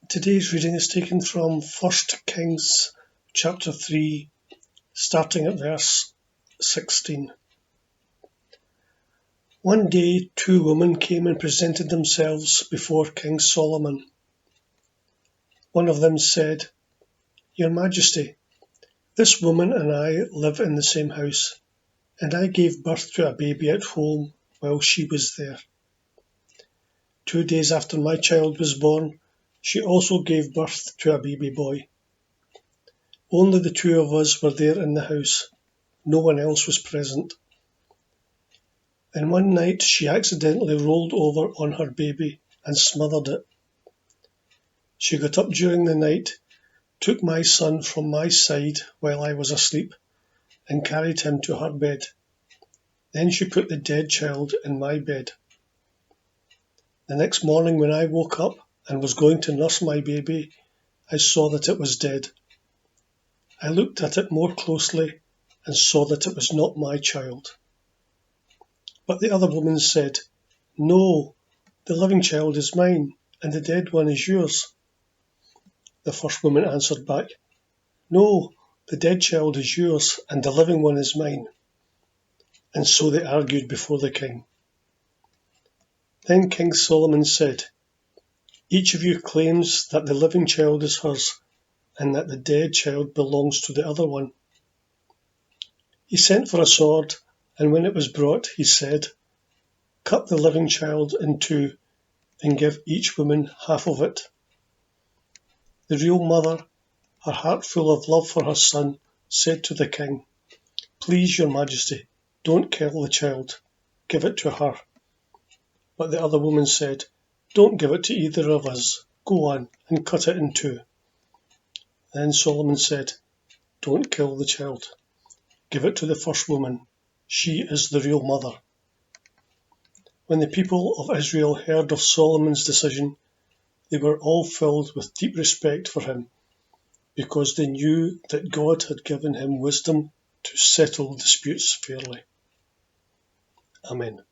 Today's reading is taken from 1 Kings chapter 3, starting at verse 16. One day 2 women came and presented themselves before King Solomon. One of them said, "Your Majesty, this woman and I live in the same house, and I gave birth to a baby at home while she was there. 2 days after my child was born, she also gave birth to a baby boy. Only the 2 of us were there in the house. No one else was present. And one night she accidentally rolled over on her baby and smothered it. She got up during the night, took my son from my side while I was asleep, and carried him to her bed. Then she put the dead child in my bed. The next morning when I woke up and was going to nurse my baby, I saw that it was dead. I looked at it more closely and saw that it was not my child." But the other woman said, "No, the living child is mine, and the dead one is yours." The first woman answered back, "No, the dead child is yours, and the living one is mine." And so they argued before the king. Then King Solomon said, "Each of you claims that the living child is hers, and that the dead child belongs to the other one." He sent for a sword, and when it was brought, he said, "Cut the living child in 2 and give each woman half of it." The real mother, her heart full of love for her son, said to the king, "Please, your Majesty, don't kill the child. Give it to her." But the other woman said, "Don't give it to either of us. Go on and cut it in 2. Then Solomon said, "Don't kill the child. Give it to the first woman. She is the real mother." When the people of Israel heard of Solomon's decision, they were all filled with deep respect for him, because they knew that God had given him wisdom to settle disputes fairly. Amen.